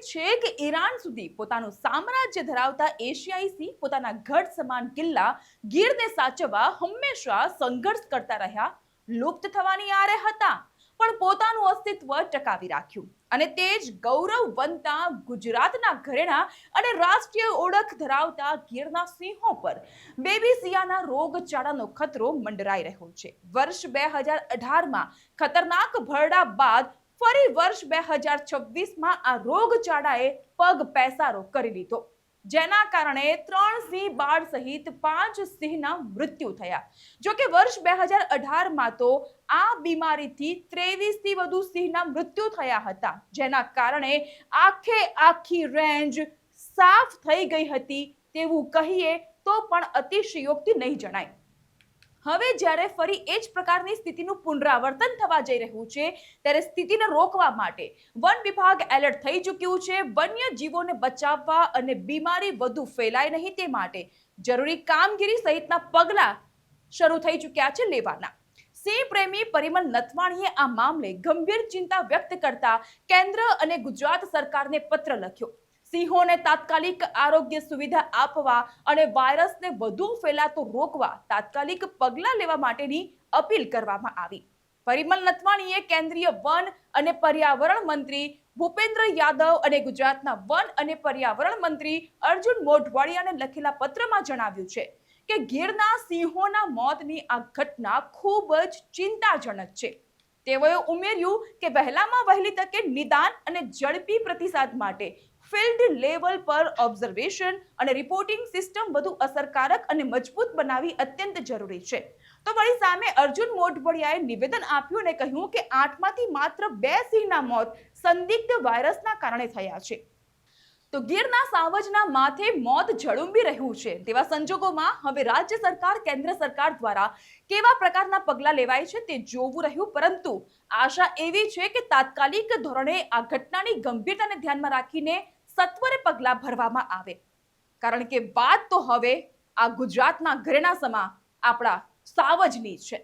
છે કે ઈરાન સુધી પોતાનું સામ્રાજ્ય ધરાવતા એશિયાઈ સિંહ પોતાના ગઢ સમાન કિલ્લા ગીરને સાચવવા હંમેશા સંઘર્ષ કરતા રહ્યા, લુપ્ત થવાની આરે હતા, પણ પોતાનું અસ્તિત્વ ટકાવી રાખ્યું. અને તે જ ગૌરવ બનતા ગુજરાતના ઘરેણા અને રાષ્ટ્રીય ઓળખ ધરાવતા ગીરના સિંહો પર બેબીસિયાના રોગચાળાનો ખતરો મંડરાઈ રહ્યો છે. વર્ષ 2018માં ખતરનાક ભરડા બાદ ફરી વર્ષ 2026માં આ રોગચાળાએ પગ પેસારો કરી લીધો, જેના કારણે 3 સિંહ બાળ સહિત 5 સિંહના મૃત્યુ થયા. જો કે વર્ષ 2018માં તો આ બીમારીથી 23 થી વધુ સિંહના મૃત્યુ થયા હતા, જેના કારણે આખી રેન્જ સાફ થઈ ગઈ હતી તેવું કહીએ તો પણ અતિશયોક્તિ નહીં જણાય. હવે જ્યારે ફરી એ જ પ્રકારની સ્થિતિનું પુનરાવર્તન થવા જઈ રહ્યું છે, ત્યારે સ્થિતિને રોકવા માટે વન વિભાગ એલર્ટ થઈ ચૂક્યું છે. વન્ય જીવોને બચાવવા અને બીમારી વધુ ફેલાય નહીં તે માટે જરૂરી કામગીરી સહિતના પગલાં શરૂ થઈ ચૂક્યા છે લેવાના. સિંહ પ્રેમી પરિમલ નથવાણીએ આ મામલે ગંભીર ચિંતા વ્યક્ત કરતા કેન્દ્ર અને ગુજરાત સરકારને પત્ર લખ્યો. સિંહોને તાત્કાલિક આરોગ્ય સુવિધા આપવા અને વાયરસને વધુ ફેલાતો રોકવા તાત્કાલિક પગલાં લેવા માટેની અપીલ કરવામાં આવી. પરિમલ નથવાણીએ કેન્દ્રીય વન અને પર્યાવરણ મંત્રી ભૂપેન્દ્ર યાદવ અને ગુજરાતના વન અને પર્યાવરણ મંત્રી અર્જુન મોઢવાડિયાને લખેલા પત્રમાં જણાવ્યું છે કે ગીરના સિંહોના મોતની આ ઘટના ખૂબ જ ચિંતાજનક છે. તેઓએ ઉમેર્યું કે વહેલામાં વહેલી તકે નિદાન અને ઝડપી પ્રતિસાદ માટે ફિલ્ડ લેવલ પર ઓબ્ઝર્વેશન અને રિપોર્ટિંગ સિસ્ટમ વધુ અસરકારક અને મજબૂત બનાવવી અત્યંત જરૂરી છે. તો વળી સામે અર્જુન મોઢવાડિયાએ નિવેદન આપ્યું અને કહ્યું કે 8માંથી માત્ર 2 સિંહના મોત સંદિગ્ધ વાયરસના કારણે થયા છે. તો ગીરના સાવજના માથે મોત ઝળુંબી રહ્યું છે. તેવા સંજોગોમાં હવે રાજ્ય સરકાર, કેન્દ્ર સરકાર દ્વારા કેવા પ્રકારના પગલાં લેવાય છે તે જોવું રહ્યું. પરંતુ આશા એવી છે કે તાત્કાલિક ધોરણે આ ઘટનાની ગંભીરતાને ધ્યાનમાં રાખીને સત્વરે પગલાં ભરવામાં આવે, કારણ કે વાત તો હવે આ ગુજરાતના ઘરેણા સમા આપણા સાવજની છે.